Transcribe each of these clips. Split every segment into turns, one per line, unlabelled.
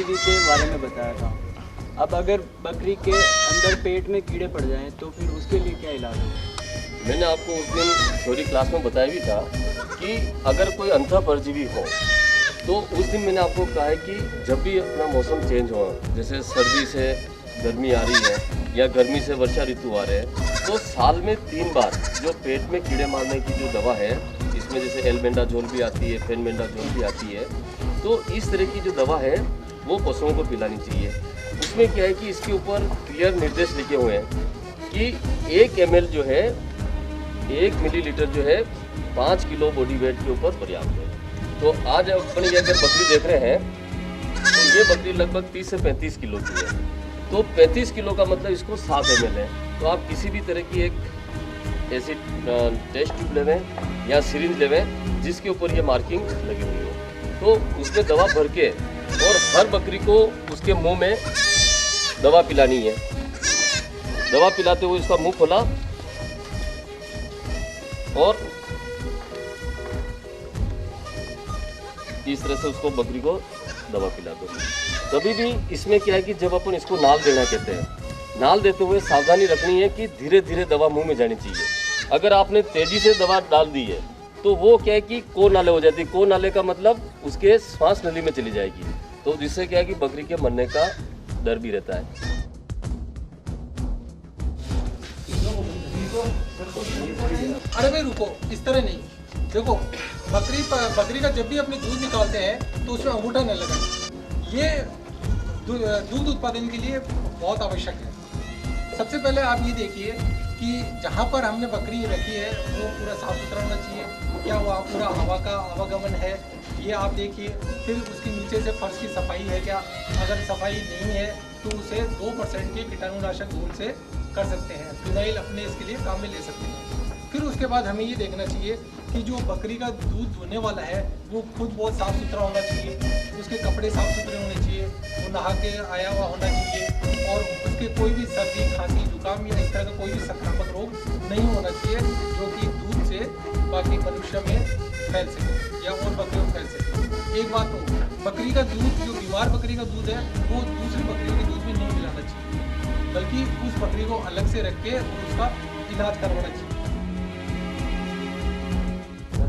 परजीवी के बारे में बताया था। अब अगर बकरी के अंदर पेट में कीड़े पड़ जाएं तो फिर उसके लिए क्या इलाज होगा?
मैंने आपको उस दिन थ्योरी क्लास में बताया भी था कि अगर कोई अंधा परजीवी हो तो उस दिन मैंने आपको कहा है कि जब भी अपना मौसम चेंज हो, जैसे सर्दी से गर्मी आ रही है या गर्मी से वर्षा ऋतु आ रहे हैं, तो साल में 3 बार जो पेट में कीड़े मारने की जो दवा है, इसमें जैसे एल्बेंडाजोल भी आती है, फेनबेंडाजोल भी आती है, तो इस तरह की जो दवा है वो पशुओं को पिलानी चाहिए। उसमें क्या है कि इसके ऊपर क्लियर निर्देश लिखे हुए हैं कि 1 ml जो है 1 मिलीलीटर जो है 5 किलो बॉडी वेट के ऊपर पर्याप्त है। तो आज अपन ये अगर बकरी देख रहे हैं तो ये बकरी लगभग 30 से 35 किलो की है। तो 35 किलो का मतलब इसको 7 ml है। तो आप किसी भी तरह की एक ऐसी टेस्ट ट्यूब लेवें या सिरिंज लेवें जिसके ऊपर ये मार्किंग लगी हुई हो, तो उसमें दवा भर के और हर बकरी को उसके मुंह में दवा पिलानी है। दवा पिलाते हुए इसका मुंह खोला और इस तरह से उसको बकरी को दवा पिला दो। कभी भी इसमें क्या है कि जब अपन इसको नाल देना कहते हैं, नाल देते हुए सावधानी रखनी है कि धीरे धीरे दवा मुंह में जानी चाहिए। अगर आपने तेजी से दवा डाल दी है तो वो क्या है कि को नाले हो जाती है। को नाले का मतलब उसके श्वास नली में चली जाएगी, तो जिससे क्या है कि बकरी के मरने का डर भी रहता है।
अरे भाई रुको, इस तरह नहीं। देखो, बकरी का जब भी अपने दूध निकालते हैं तो उसमें अंगूठा न लगाएं। ये दूध उत्पादन के लिए बहुत आवश्यक है। सबसे पहले आप ये देखिए कि जहाँ पर हमने बकरी रखी है वो पूरा साफ सुथरा होना चाहिए, क्या वहाँ पूरा हवा का आवागमन है, ये आप देखिए। फिर उसके नीचे से फर्श की सफाई है क्या, अगर सफाई नहीं है तो उसे 2% के कीटाणुनाशक घोल से कर सकते हैं। फिनाइल अपने इसके लिए काम में ले सकते हैं। फिर उसके बाद हमें ये देखना चाहिए कि जो बकरी का दूध धोने वाला है वो खुद बहुत साफ़ सुथरा होना चाहिए, उसके कपड़े साफ़ सुथरे होने चाहिए, वो नहा के आया हुआ होना चाहिए और उसके कोई भी सर्दी खांसी जुकाम या इस तरह का कोई भी संक्रामक रोग नहीं होना चाहिए जो कि दूध से बाकी मनुष्य में फैल सके या और बकरियों में फैल सके। एक बात तो, बकरी का दूध, जो बीमार बकरी का दूध है वो दूसरी बकरियों के दूध में नहीं मिलाना चाहिए, बल्कि उस बकरी को अलग से रख के उसका इलाज करवाना चाहिए।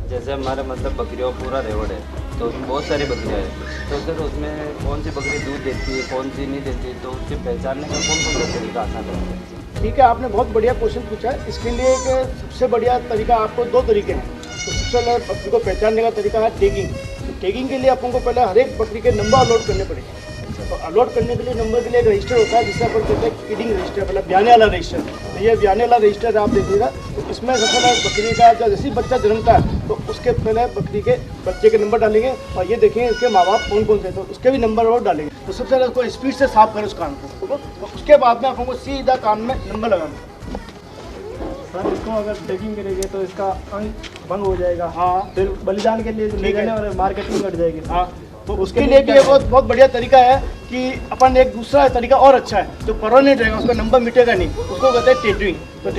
जैसे हमारा मतलब बकरियों का पूरा रेवड़ है तो उसमें बहुत सारी बकरियाँ हैं, तो फिर उसमें कौन सी बकरी दूध देती है कौन सी नहीं देती है, तो उसके पहचानने का कौन सा तरीका आसान रहता है?
ठीक है, आपने बहुत बढ़िया क्वेश्चन पूछा है। इसके लिए एक सबसे बढ़िया तरीका, आपको 2 तरीके हैं। तो सबसे पहले बकरी को पहचानने का तरीका है टैगिंग। तो टैगिंग के लिए अपन को पहले हर एक बकरी के नंबर अपलोड करने पड़ेंगे। तो अपलोड करने के लिए नंबर के लिए एक रजिस्टर होता है जिससे अपन कहते हैं किडिंग रजिस्टर, मतलब ब्याने वाला रजिस्टर। तो ये ब्याने वाला रजिस्टर आप देखिएगा, तो इसमें सबसे पहले बकरी का जैसे ही बच्चा जन्मता है तो उसके पहले बकरी के बच्चे के नंबर डालेंगे और ये देखेंगे इसके माँ बाप कौन कौन से, तो उसके भी नंबर और डालेंगे। तो सबसे पहले उसको स्पीड से साफ करें उस कान को, तो उसके बाद में आपको सीधा कान में नंबर लगाना।
सर इसको अगर टैगिंग करेंगे तो इसका अंग भंग हो जाएगा।
हाँ,
फिर बलिदान के लिए ले जाने और मार्केटिंग घट जाएगी।
हाँ, तो उसके लिए भी ये बहुत बढ़िया तरीका है कि अपन एक दूसरा तरीका और अच्छा है, जो परमानेंट रहेगा, उसका नंबर मिटेगा नहीं, उसको कहते हैं टैटूइंग। तो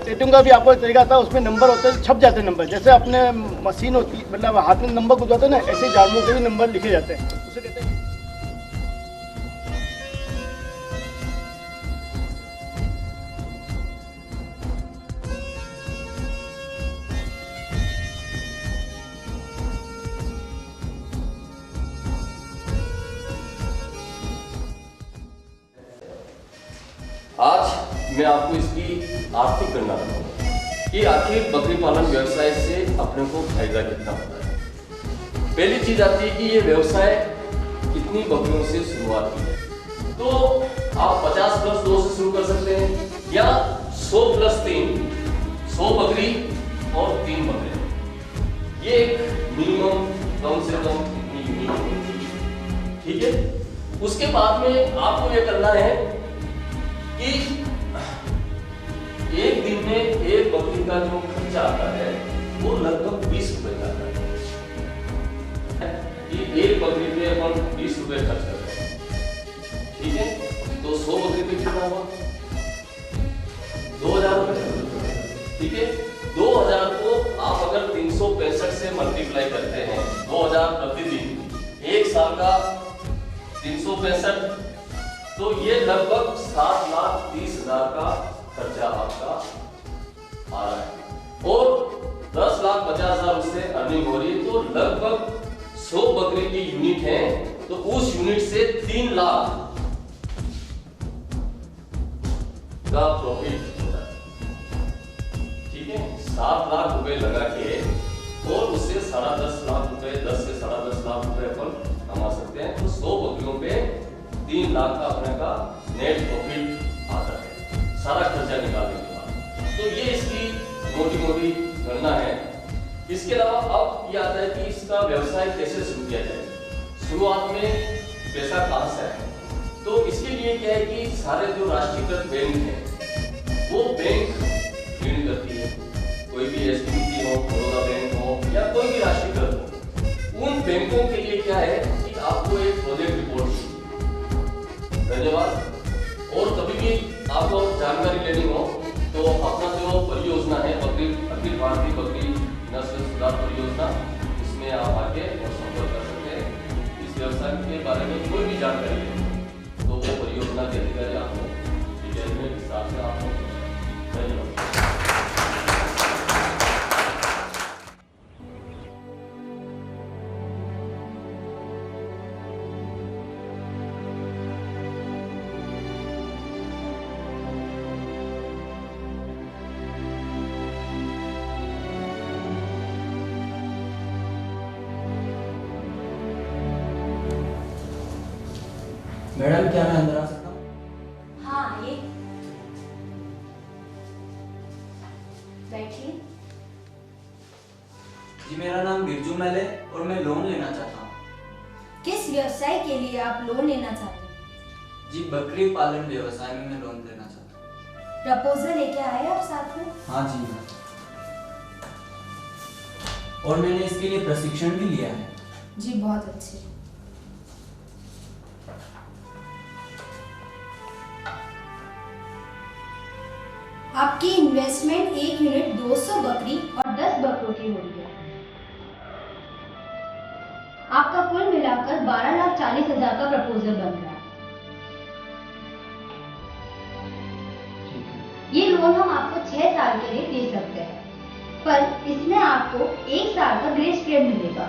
टैटूइंग का भी आपको एक तरीका आता है, उसमें नंबर होते हैं, छप जाते हैं नंबर, जैसे अपने मशीन होती, मतलब हाथ में नंबर गुजरते हैं ना, ऐसे जानवरों के भी नंबर लिखे जाते हैं, उसे कहते हैं।
आज मैं आपको इसकी आर्थिक गणना बताऊंगा कि आखिर बकरी पालन व्यवसाय से अपने को फायदा कितना होता है। पहली चीज आती है कि ये व्यवसाय कितनी बकरियों से शुरुआत की है। तो आप 50+2 से शुरू कर सकते हैं या 100+3, 100 बकरी और 3 बकरे। ये एक मिनिमम कम से कम इतनी यूनिट होनी चाहिए, ठीक है। उसके बाद में आपको ये करना है कि एक दिन में एक बकरी का जो खर्चा आता है वो लगभग 20 रुपए का आता है कि एक बकरी पे अपन 20 रुपए खर्च करते हैं, ठीक है। तो 100 बकरी पे कितना हुआ? 2000 रुपए, ठीक है। 2000 को आप अगर 365 से मल्टीप्लाई करते हैं, 2000 प्रतिदिन, एक साल का 365 265, तो ये लगभग 7,30,000 का खर्चा आपका आ रहा है और 10,50,000 उससे अर्निंग हो रही है, तो लगभग 100 बकरी की यूनिट है, तो उस यूनिट से 3 लाख का प्रॉफिट होता है। ठीक है, 7 लाख रुपए लगा के और उससे 10.5 लाख रुपए, 10 से 10.5 लाख रुपए अपन कमा सकते हैं। तो 100 बकरियों पे 3 लाख का अपने का नेट प्रॉफिट आता है, सारा खर्चा निकालने के बाद। तो ये इसकी मोटी मोटी गणना है। इसके अलावा अब ये आता है कि इसका व्यवसाय कैसे शुरू किया जाए। शुरुआत में पैसा कहां से आए, तो इसके लिए क्या है कि सारे जो राष्ट्रीयकृत बैंक हैं वो बैंक ऋण करती है, कोई भी एसबीआई हो, बड़ौदा बैंक हो या कोई भी राष्ट्रीयकृत हो, उन बैंकों के लिए क्या है कि आपको एक प्रोजेक्ट रिपोर्ट चाहिए। धन्यवाद। और कभी भी आपको जानकारी लेनी हो तो अपना जो परियोजना है अखिल भारतीय बकरी नस्ल सुधार परियोजना, इसमें आप आके और संपर्क कर सकते हैं। इस व्यवसाय के बारे में कोई भी जानकारी है तो वो परियोजना के अधिकारी आपको डिटेल में हिसाब से आपको। धन्यवाद।
मैडम, क्या मैं अंदर आ सकता हूँ?
हाँ आइए, बैठिए।
जी, मेरा नाम बिरजू महल है और मैं लोन लेना चाहता हूँ।
किस व्यवसाय के लिए आप लोन लेना चाहते हैं?
जी, बकरी पालन व्यवसाय में मैं लोन लेना चाहता हूँ।
प्रपोजल लेके आए आप साथ में?
हाँ जी मैम, और मैंने इसके लिए प्रशिक्षण भी लिया है।
जी बहुत अच्छे। आपकी इन्वेस्टमेंट 1 यूनिट 200 बकरी और 10 बकरों की हो रही है। आपका कुल मिलाकर 12,40,000 का प्रपोजल बन रहा है। ये लोन हम आपको 6 साल के लिए दे सकते हैं, पर इसमें आपको 1 साल का ग्रेस पीरियड मिलेगा,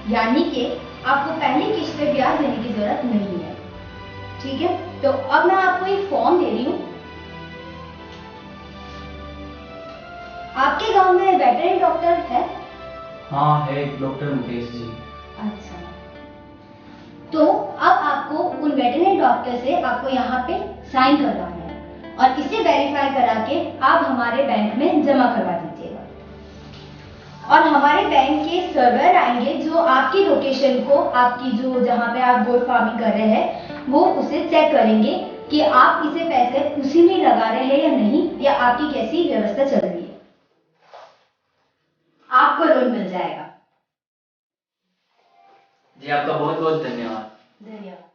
यानी कि आपको पहली किश्त पे ब्याज देने की जरूरत नहीं है। ठीक है, तो अब मैं आपको एक फॉर्म दे रही हूँ। आपके गांव में वेटरनरी डॉक्टर है?
हाँ है, डॉक्टर मुकेश जी।
अच्छा, तो अब आपको उन वेटरनरी डॉक्टर से आपको यहाँ पे साइन करवाना है और इसे वेरीफाई करा के आप हमारे बैंक में जमा करवा दीजिएगा। और हमारे बैंक के सर्वर आएंगे जो आपकी लोकेशन को, आपकी जो जहाँ पे आप गोट फार्मिंग कर रहे हैं, वो उसे चेक करेंगे कि आप इसे पैसे उसी में लगा रहे हैं या नहीं, या आपकी कैसी व्यवस्था चल रही है। आपको लोन मिल जाएगा।
जी, आपका बहुत बहुत धन्यवाद।
धन्यवाद।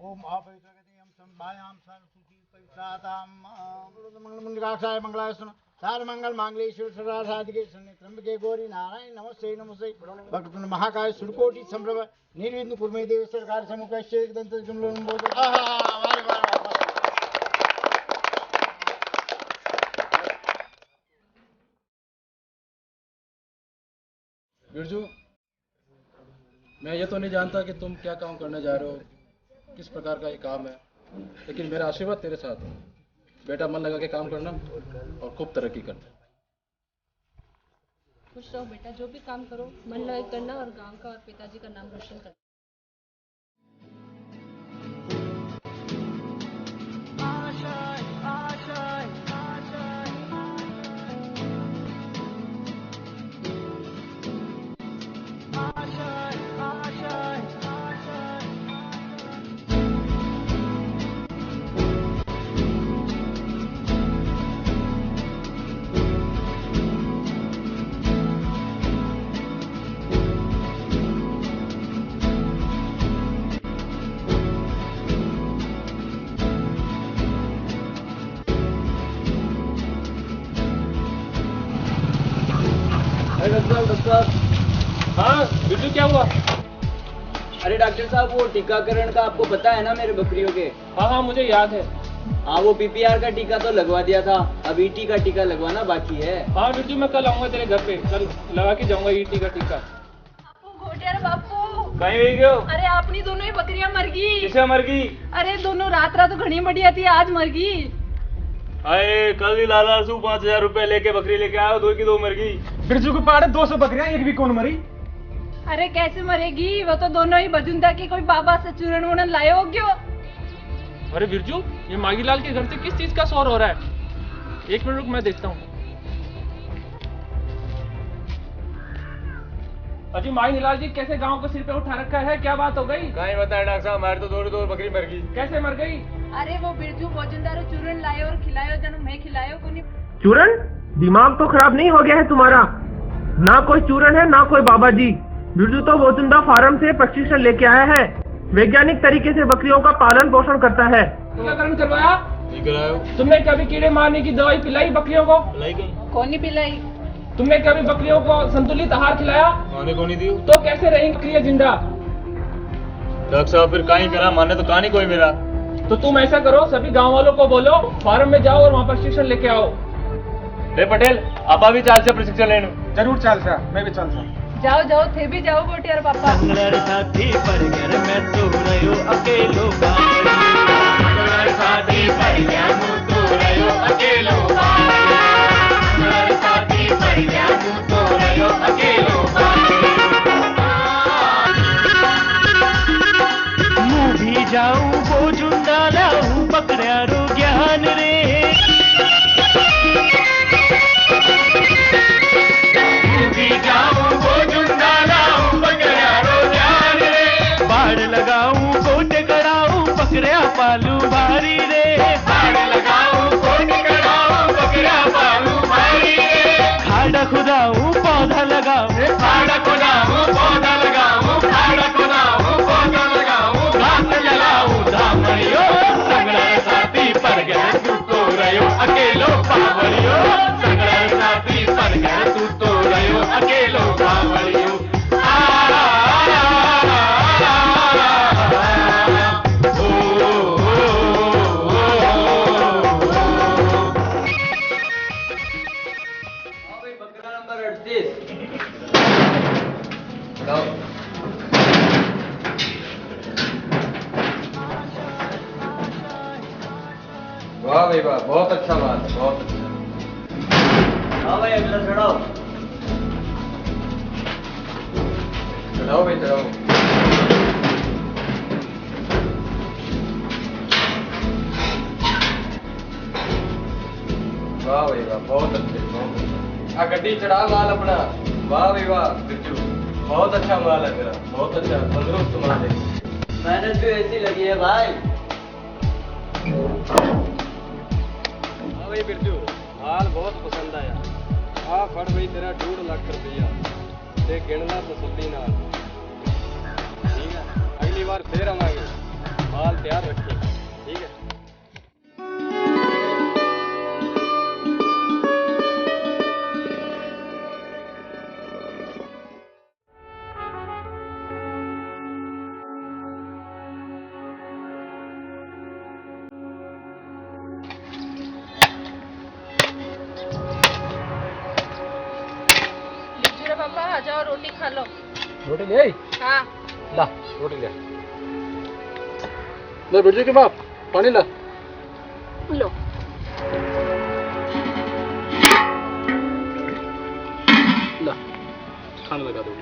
ओम आपैतगतियं संभायां सरस्वती परिसादां मंगलमुनिराक्षाय मंगलाय सुन सार मंगल मांगल्ये शिव सर्वार्थसाधिके शरण्ये त्र्यंबके गौरी नारायण नमस्ते नमस्ते भक्तुन महाकाय सुरकोटि संभ्रम निर्विघ्न कुर्मे देव सरकार समुपैश्य दंत जुमलोन बोल।
बिरजू, मैं ये तो नहीं जानता कि तुम क्या काम करने जा रहे हो, किस प्रकार का ये काम है, लेकिन मेरा आशीर्वाद तेरे साथ है। बेटा, मन लगा के काम करना और खूब तरक्की करना।
खुश रहो बेटा, जो भी काम करो मन लगा करना और गांव का और पिताजी का नाम रोशन करना।
डॉक्टर साहब।
हाँ बिरजू क्या हुआ?
अरे डॉक्टर साहब, वो टीकाकरण का आपको पता है ना मेरे बकरियों के?
हाँ हाँ मुझे याद है।
हाँ, वो पीपीआर का टीका तो लगवा दिया था, अब ईटी का टीका लगवाना बाकी है।
हाँ बिरजू मैं कल आऊंगा तेरे घर पे, कल लगा के जाऊंगा ईटी का टीका।
घोटियार बापू,
कहीं भी गयो?
अरे अपनी दोनों ही बकरियां मर गई।
किसे मर गई?
अरे दोनों रात घनी बढ़िया थी, आज मर गई।
अरे कल ही लाला सू 5000 रुपए लेके बकरी लेके आया, दो की दो मर गई।
बिरजू के पाड़े 200 बकरियां, एक भी कौन मरी?
अरे कैसे मरेगी, वो तो दोनों ही बजुंदा की कोई बाबा से चूरन वूरन लाए हो क्यों?
अरे बिरजू, ये मागीलाल के घर से किस चीज का शोर हो रहा है? 1 मिनट रुक, मैं देखता हूँ। अजी मागीलाल जी, कैसे गांव को सिर पे उठा रखा है, क्या बात हो गई?
कहीं बताया डॉक्टर साहब, हमारे तो दो बकरी मर गई।
कैसे मर गई?
अरे वो बिरजू बजुंदारो चूरन लाए और खिलायो, जनु मैं खिलायो को नहीं।
चूरन? दिमाग तो खराब नहीं हो गया है तुम्हारा? ना कोई चूरन है ना कोई बाबा जी। बिरजू तो बोचुंदा फार्म से प्रशिक्षण लेके आया है, वैज्ञानिक तरीके से बकरियों का पालन पोषण करता है।
टीकाकरण करवाया?
नहीं कराया।
तुमने कभी कीड़े मारने की दवाई पिलाई बकरियों को?
पिलाई गई।
कौन नहीं पिलाई?
तुमने कभी बकरियों को संतुलित आहार खिलाया?
माने को नहीं दी।
तो कैसे रहेंगी बकरियां जिंदा?
डॉक्टर साहब फिर कहीं करा, माने तो कहानी कोई मेरा।
तो तुम ऐसा करो, सभी गांव वालों को बोलो फार्म में जाओ और वहाँ प्रशिक्षण लेके आओ।
रे पटेल, आप भी चाल से प्रशिक्षण लेने।
जरूर चाल सा, मैं भी चाल सा।
जाओ जाओ, थे भी जाओ घोटियार पापा।
साथी पर घर में तू रहो अकेलो साथी पर घर में तू रहो अकेलो साथी पर घर में तू रहो अकेलो मुँह भी जाऊं वो जुंदा लाऊं पकड़ा रो ज्ञान रे मुँह भी जाऊं वो जुंदा लाऊं पकड़ा रो ज्ञान रे बाढ़ लगाऊं कोट कराऊं पकड़ा पालू भारी रे बाढ़ लगाऊं कोट कराऊं पकड़ा पालू भारी रे खाड़ा खुदाऊं पौधा लगाऊं खाड़ा खुदाऊं पौधा लगाऊं खाड़ा खुदाऊं पौधा लगाऊं घास जलाऊं धामड़ियो संगड़ा साथी पर गए तू तो रहो अकेलो पावड़ियो संगड़ा साथी पर गए तू तो रहो अकेलो पावड़ियो
बकरा नंबर 38। वाह भाई वाह, बहुत अच्छा बात है, बहुत अच्छा। हाँ भाई, अगला चढ़ाओ। चढ़ाओ भाई, चढ़ाओ। वाह भाई वाह, बहुत अच्छे, बहुत अच्छे। गड्डी चढ़ा माल अपना। वाह भाई वाह बिरजू, बहुत अच्छा माल है तेरा, बहुत अच्छा तंदुरुस्त माल है। मेहनत भी ऐसी लगी है भाई। हाँ भाई बिरजू, माल बहुत पसंद आया। हाँ फड़ भाई तेरा 2.5 लाख रुपया, ते गिनना तसल्ली नाल। ठीक है, अगली बार फिर आवांगे, माल तैयार रखिए। ठीक है।
पापा आ जाओ, रोटी खा लो।
रोटी ले आई?
हाँ
ला रोटी ले। ले बिरजू के बाप, पानी ला।
लो।
ला खाने लगा दो।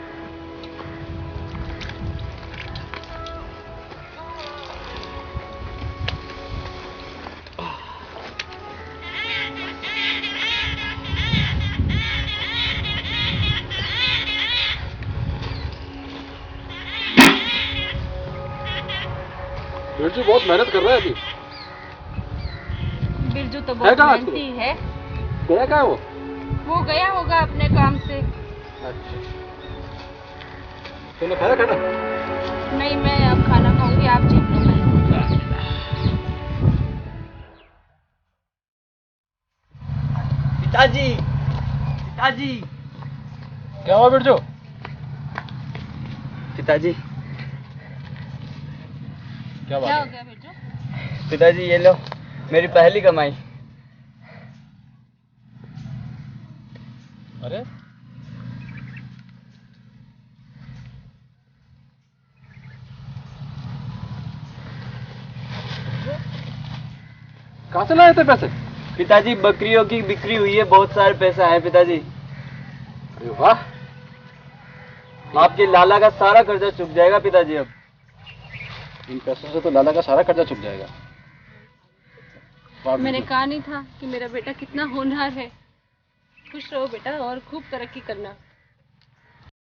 बिरजू बहुत मेहनत कर रहा है अभी।
बिरजू तो बहुत मेहनती है।
गया कहाँ वो?
वो गया होगा अपने काम से।
अच्छा, तुमने खाना खाना?
नहीं, मैं अब खाना खाऊंगी, आप चीख लो।
पिताजी, पिताजी, क्या हुआ बिरजू?
पिताजी
क्या बात
क्या
है?
हो गया बिरजू?
पिताजी ये लो मेरी पहली कमाई।
अरे कहाँ से लाए थे पैसे?
पिताजी बकरियों की बिक्री हुई है, बहुत सारे पैसे आए पिताजी।
अरे वाह,
आपके लाला का सारा कर्जा चुक जाएगा पिताजी। अब
इन पैसों से तो लाला का सारा कर्जा चुक जाएगा। वाह
मैंने
बिरजू,
कहा नहीं था कि मेरा बेटा कितना होनहार है। खुश रहो बेटा और खूब तरक्की करना।